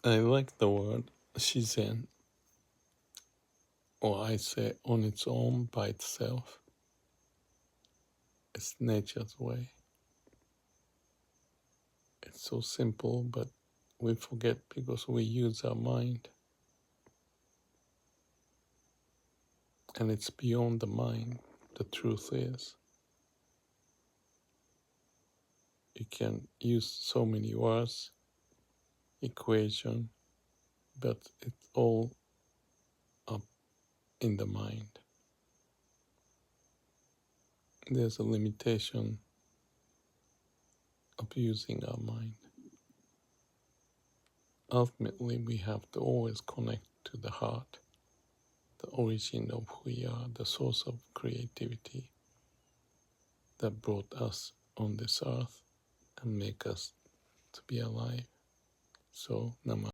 I like the word Shizen, or I say on its own, by itself. It's nature's way. It's so simple, but we forget because we use our mind. And it's beyond the mind. The truth is, you can use so many words, equation, but it's all up in the mind. There's a limitation of using our mind. Ultimately, we have to always connect to the heart, the origin of who we are, the source of creativity that brought us on this earth and make us to be alive. So, Namaste.